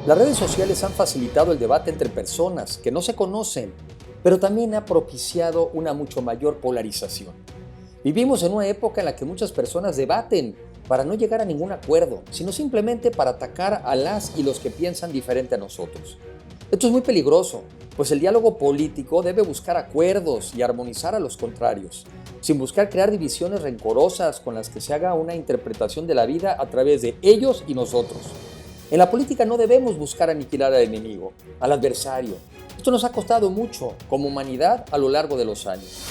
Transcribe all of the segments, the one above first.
Las redes sociales han facilitado el debate entre personas que no se conocen, pero también ha propiciado una mucho mayor polarización. Vivimos en una época en la que muchas personas debaten para no llegar a ningún acuerdo, sino simplemente para atacar a las y los que piensan diferente a nosotros. Esto es muy peligroso, pues el diálogo político debe buscar acuerdos y armonizar a los contrarios, sin buscar crear divisiones rencorosas con las que se haga una interpretación de la vida a través de ellos y nosotros. En la política no debemos buscar aniquilar al enemigo, al adversario. Esto nos ha costado mucho como humanidad a lo largo de los años.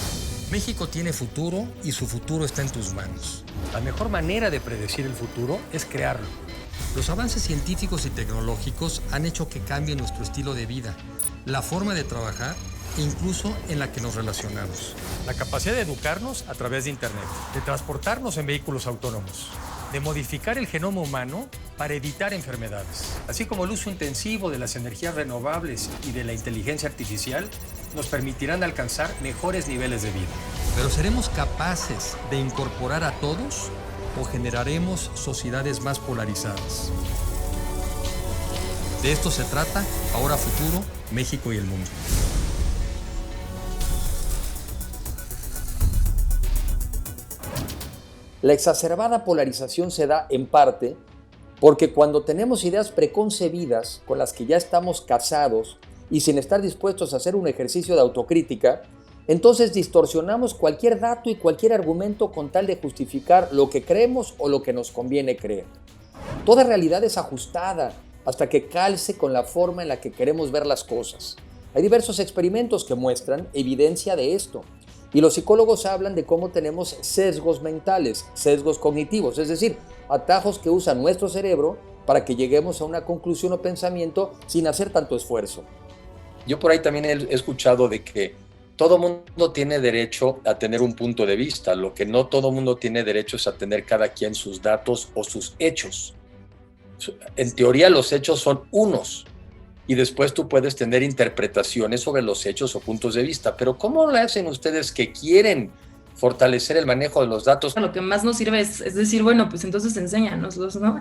México tiene futuro y su futuro está en tus manos. La mejor manera de predecir el futuro es crearlo. Los avances científicos y tecnológicos han hecho que cambie nuestro estilo de vida, la forma de trabajar e incluso en la que nos relacionamos. La capacidad de educarnos a través de Internet, de transportarnos en vehículos autónomos, de modificar el genoma humano para evitar enfermedades, así como el uso intensivo de las energías renovables y de la inteligencia artificial, nos permitirán alcanzar mejores niveles de vida. ¿Pero seremos capaces de incorporar a todos o generaremos sociedades más polarizadas? De esto se trata Ahora Futuro, México y el mundo. La exacerbada polarización se da en parte porque cuando tenemos ideas preconcebidas con las que ya estamos casados y sin estar dispuestos a hacer un ejercicio de autocrítica, entonces distorsionamos cualquier dato y cualquier argumento con tal de justificar lo que creemos o lo que nos conviene creer. Toda realidad es ajustada hasta que calce con la forma en la que queremos ver las cosas. Hay diversos experimentos que muestran evidencia de esto. Y los psicólogos hablan de cómo tenemos sesgos mentales, sesgos cognitivos, es decir, atajos que usa nuestro cerebro para que lleguemos a una conclusión o pensamiento sin hacer tanto esfuerzo. Yo por ahí también he escuchado de que todo mundo tiene derecho a tener un punto de vista, lo que no todo mundo tiene derecho es a tener cada quien sus datos o sus hechos. En teoría los hechos son unos, y después tú puedes tener interpretaciones sobre los hechos o puntos de vista. Pero ¿cómo lo hacen ustedes que quieren fortalecer el manejo de los datos? Lo que más nos sirve es decir, bueno, pues entonces enséñanoslos, ¿no?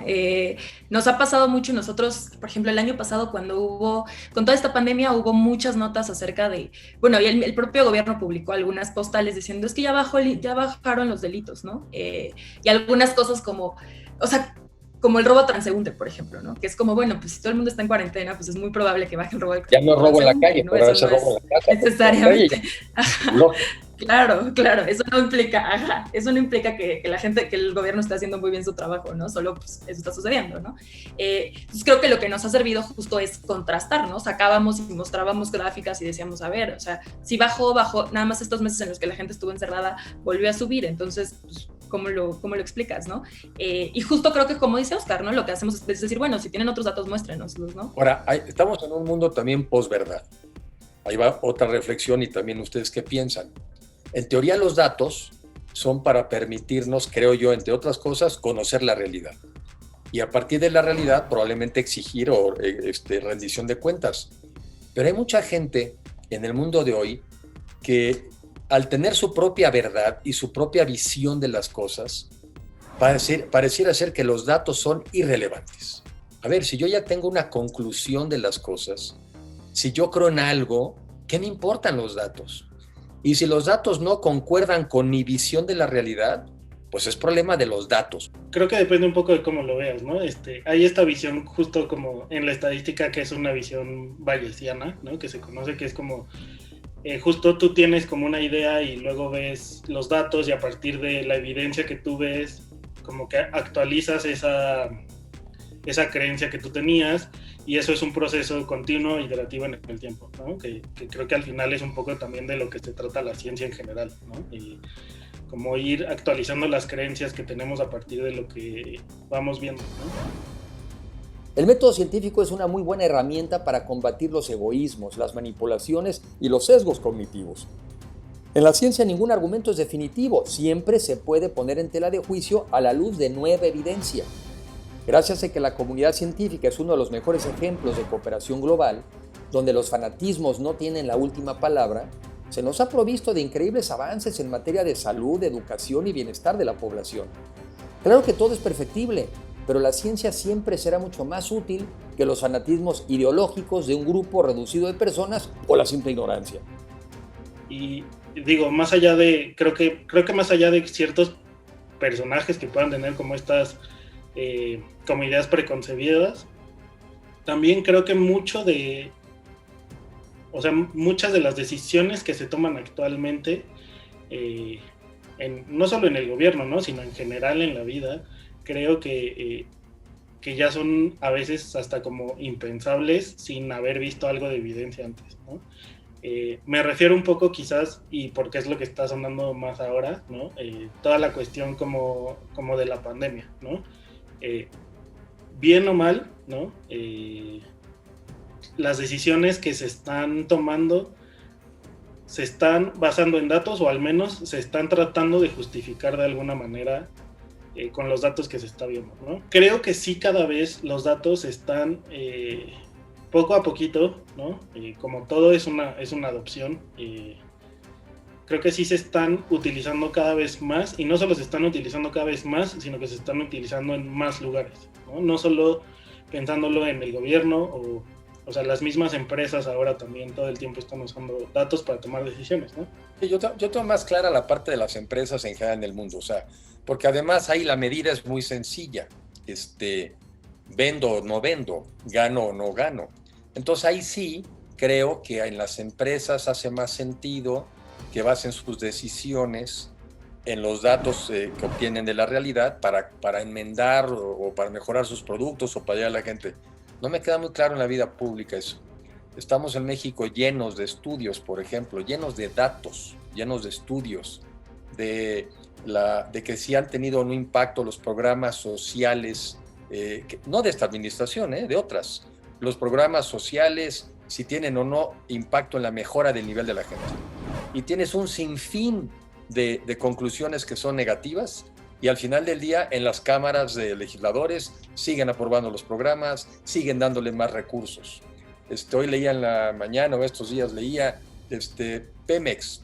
Nos ha pasado mucho nosotros, por ejemplo, el año pasado con toda esta pandemia hubo muchas notas acerca de, bueno, y el propio gobierno publicó algunas postales diciendo, es que ya bajaron los delitos, ¿no? Y algunas cosas como, o sea, como el robo transeúnte, por ejemplo, ¿no? Que es como, bueno, pues si todo el mundo está en cuarentena, pues es muy probable que baje el robo transeúnte. Ya no robo en la calle, ¿no? Pero a veces robo en la casa. Necesariamente. Claro, eso no implica que la gente, que el gobierno esté haciendo muy bien su trabajo, ¿no? Solo pues eso está sucediendo, ¿no? Entonces creo que lo que nos ha servido justo es contrastar, ¿no? Sacábamos y mostrábamos gráficas y decíamos, a ver, o sea, si bajó, nada más estos meses en los que la gente estuvo encerrada, volvió a subir, entonces, pues, ¿cómo lo explicas, no? Y justo creo que como dice Oscar, ¿no? Lo que hacemos es decir, bueno, si tienen otros datos, muéstrenoslos, ¿no? Ahora, estamos en un mundo también posverdad. Ahí va otra reflexión y también ustedes qué piensan. En teoría los datos son para permitirnos, creo yo, entre otras cosas, conocer la realidad. Y a partir de la realidad probablemente exigir rendición de cuentas. Pero hay mucha gente en el mundo de hoy que al tener su propia verdad y su propia visión de las cosas, pareciera ser que los datos son irrelevantes. A ver, si yo ya tengo una conclusión de las cosas, si yo creo en algo, ¿qué me importan los datos? Y si los datos no concuerdan con mi visión de la realidad, pues es problema de los datos. Creo que depende un poco de cómo lo veas, ¿no? Hay esta visión justo como en la estadística que es una visión bayesiana, ¿no? Que se conoce que es como justo tú tienes como una idea y luego ves los datos y a partir de la evidencia que tú ves, como que actualizas esa creencia que tú tenías y eso es un proceso continuo, iterativo en el tiempo, ¿no? Que creo que al final es un poco también de lo que se trata la ciencia en general, ¿no? Y como ir actualizando las creencias que tenemos a partir de lo que vamos viendo, ¿no? El método científico es una muy buena herramienta para combatir los egoísmos, las manipulaciones y los sesgos cognitivos. En la ciencia ningún argumento es definitivo, siempre se puede poner en tela de juicio a la luz de nueva evidencia. Gracias a que la comunidad científica es uno de los mejores ejemplos de cooperación global, donde los fanatismos no tienen la última palabra, se nos ha provisto de increíbles avances en materia de salud, educación y bienestar de la población. Claro que todo es perfectible, pero la ciencia siempre será mucho más útil que los fanatismos ideológicos de un grupo reducido de personas o la simple ignorancia. Y digo, más allá de, creo que más allá de ciertos personajes que puedan tener como estas, como ideas preconcebidas, también creo que muchas de las decisiones que se toman actualmente, no solo en el gobierno, ¿no?, sino en general en la vida, creo que ya son a veces hasta como impensables sin haber visto algo de evidencia antes, ¿no? Me refiero un poco quizás, y porque es lo que está sonando más ahora, ¿no?, toda la cuestión como de la pandemia, ¿no? Bien o mal, ¿no? Las decisiones que se están tomando se están basando en datos, o al menos se están tratando de justificar de alguna manera con los datos que se está viendo, ¿no? Creo que sí, cada vez los datos están poco a poquito, ¿no? Como todo es una adopción, creo que sí se están utilizando cada vez más, y no solo se están utilizando cada vez más, sino que se están utilizando en más lugares, ¿no? No solo pensándolo en el gobierno, o sea, las mismas empresas ahora también todo el tiempo están usando datos para tomar decisiones, ¿no? Yo tengo más clara la parte de las empresas en general en el mundo, o sea, porque además ahí la medida es muy sencilla, vendo o no vendo, gano o no gano. Entonces ahí sí creo que en las empresas hace más sentido que basen sus decisiones en los datos que obtienen de la realidad para enmendar o para mejorar sus productos o para llegar a la gente. No me queda muy claro en la vida pública eso. Estamos en México llenos de estudios, por ejemplo, llenos de datos, llenos de estudios, de que sí han tenido un impacto los programas sociales, no de esta administración, de otras. Los programas sociales, si tienen o no impacto en la mejora del nivel de la gente. Y tienes un sinfín de conclusiones que son negativas, y al final del día en las cámaras de legisladores siguen aprobando los programas, siguen dándole más recursos. Hoy leía en la mañana, o estos días leía, Pemex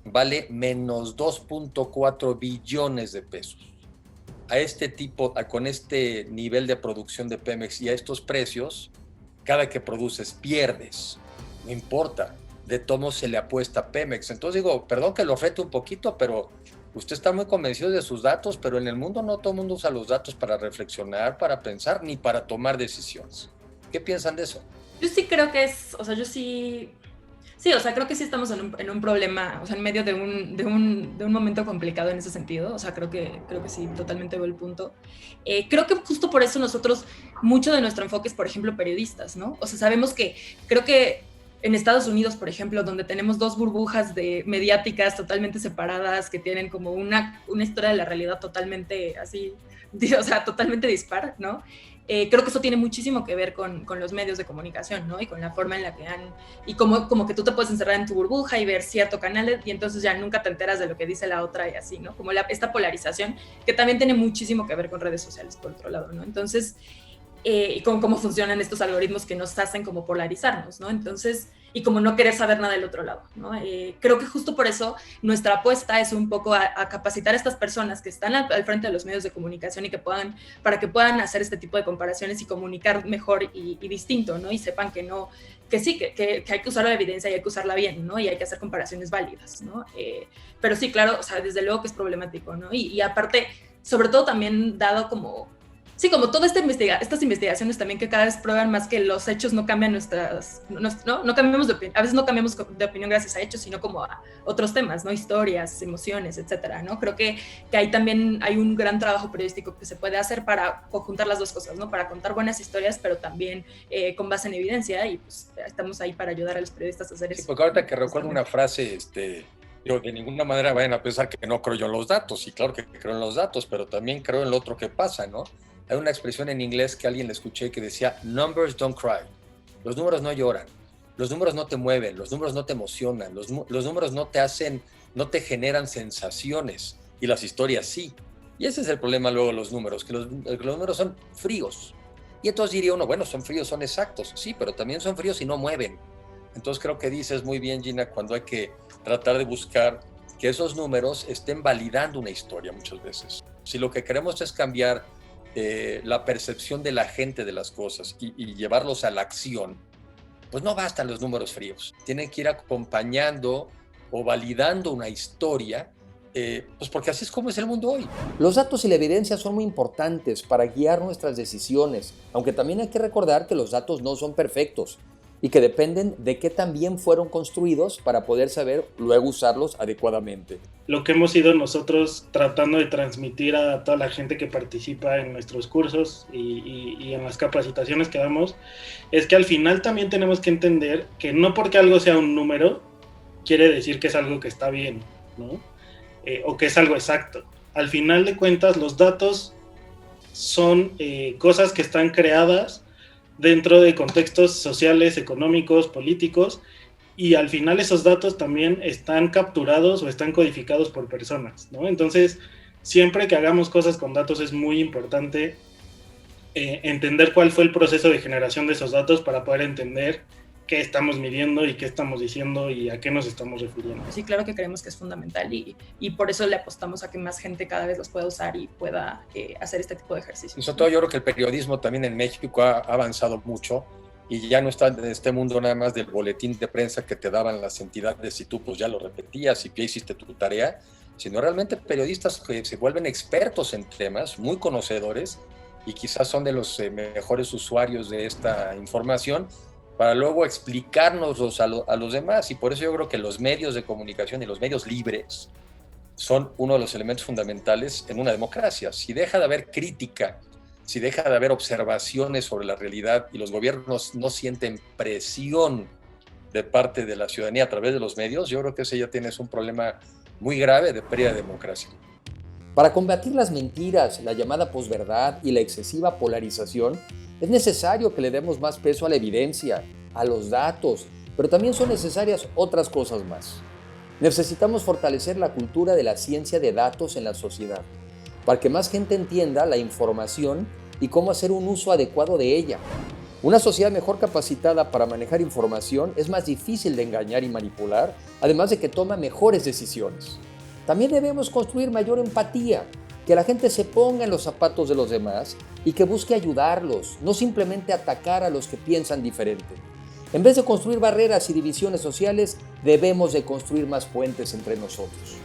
vale menos 2.4 billones de pesos. Con este nivel de producción de Pemex y a estos precios, cada que produces pierdes, no importa, de todo se le apuesta a Pemex. Entonces digo, perdón que lo rete un poquito, pero usted está muy convencido de sus datos, pero en el mundo no todo el mundo usa los datos para reflexionar, para pensar, ni para tomar decisiones. ¿Qué piensan de eso? Yo sí creo que creo que sí estamos en un problema, o sea, en medio de un momento complicado en ese sentido. O sea, creo que sí, totalmente veo el punto. Creo que justo por eso nosotros, mucho de nuestro enfoque es, por ejemplo, periodistas, ¿no? O sea, sabemos que, creo que en Estados Unidos, por ejemplo, donde tenemos dos burbujas mediáticas totalmente separadas, que tienen como una historia de la realidad totalmente así, o sea, totalmente dispar, ¿no? Creo que eso tiene muchísimo que ver con los medios de comunicación, ¿no? Y con la forma en la que y como que tú te puedes encerrar en tu burbuja y ver cierto canal, y entonces ya nunca te enteras de lo que dice la otra y así, ¿no? Como esta polarización, que también tiene muchísimo que ver con redes sociales, por otro lado, ¿no? Entonces, y con cómo funcionan estos algoritmos que nos hacen como polarizarnos, ¿no? Entonces, y como no querer saber nada del otro lado, ¿no? Creo que justo por eso nuestra apuesta es un poco a capacitar a estas personas que están al frente de los medios de comunicación para que puedan hacer este tipo de comparaciones y comunicar mejor y distinto, ¿no? Y sepan que hay que usar la evidencia y hay que usarla bien, ¿no? Y hay que hacer comparaciones válidas, ¿no? Pero sí, claro, o sea, desde luego que es problemático, ¿no? Y aparte, sobre todo también dado como todas estas investigaciones también que cada vez prueban más que los hechos no cambian no cambiamos de opinión, a veces no cambiamos de opinión gracias a hechos, sino como a otros temas, ¿no? Historias, emociones, etcétera, ¿no? Creo que ahí también hay un gran trabajo periodístico que se puede hacer para conjuntar las dos cosas, ¿no? Para contar buenas historias, pero también con base en evidencia, y pues estamos ahí para ayudar a los periodistas a hacer eso. Sí, porque ahorita que recuerdo una frase, de ninguna manera vayan a pensar que no creo yo en los datos, y claro que creo en los datos, pero también creo en lo otro que pasa, ¿no? Hay una expresión en inglés que alguien le escuché que decía, numbers don't cry. Los números no lloran, los números no te mueven, los números no te emocionan, los números no te generan sensaciones, y las historias sí. Y ese es el problema luego de los números, que los números son fríos. Y entonces diría uno, bueno, son fríos, son exactos, sí, pero también son fríos y no mueven. Entonces creo que dices muy bien, Gina, cuando hay que tratar de buscar que esos números estén validando una historia muchas veces. Si lo que queremos es cambiar la percepción de la gente de las cosas y llevarlos a la acción, pues no bastan los números fríos. Tienen que ir acompañando o validando una historia, pues porque así es como es el mundo hoy. Los datos y la evidencia son muy importantes para guiar nuestras decisiones, aunque también hay que recordar que los datos no son perfectos y que dependen de qué tan bien fueron construidos para poder saber luego usarlos adecuadamente. Lo que hemos ido nosotros tratando de transmitir a toda la gente que participa en nuestros cursos y en las capacitaciones que damos es que al final también tenemos que entender que no porque algo sea un número quiere decir que es algo que está bien, ¿no? O que es algo exacto. Al final de cuentas, los datos son cosas que están creadas dentro de contextos sociales, económicos, políticos, y al final esos datos también están capturados o están codificados por personas, ¿no? Entonces, siempre que hagamos cosas con datos es muy importante entender cuál fue el proceso de generación de esos datos para poder entender qué estamos midiendo y qué estamos diciendo y a qué nos estamos refiriendo. Sí, claro que creemos que es fundamental y por eso le apostamos a que más gente cada vez los pueda usar y pueda hacer este tipo de ejercicios. Y sobre todo yo creo que el periodismo también en México ha avanzado mucho y ya no está en este mundo nada más del boletín de prensa que te daban las entidades y tú pues ya lo repetías y ya hiciste tu tarea, sino realmente periodistas que se vuelven expertos en temas, muy conocedores y quizás son de los mejores usuarios de esta información para luego explicárnoslos a los demás. Y por eso yo creo que los medios de comunicación y los medios libres son uno de los elementos fundamentales en una democracia. Si deja de haber crítica, si deja de haber observaciones sobre la realidad y los gobiernos no sienten presión de parte de la ciudadanía a través de los medios, yo creo que ese ya tienes un problema muy grave de pérdida de democracia. Para combatir las mentiras, la llamada posverdad y la excesiva polarización, es necesario que le demos más peso a la evidencia, a los datos, pero también son necesarias otras cosas más. Necesitamos fortalecer la cultura de la ciencia de datos en la sociedad, para que más gente entienda la información y cómo hacer un uso adecuado de ella. Una sociedad mejor capacitada para manejar información es más difícil de engañar y manipular, además de que toma mejores decisiones. También debemos construir mayor empatía, que la gente se ponga en los zapatos de los demás y que busque ayudarlos, no simplemente atacar a los que piensan diferente. En vez de construir barreras y divisiones sociales, debemos de construir más puentes entre nosotros.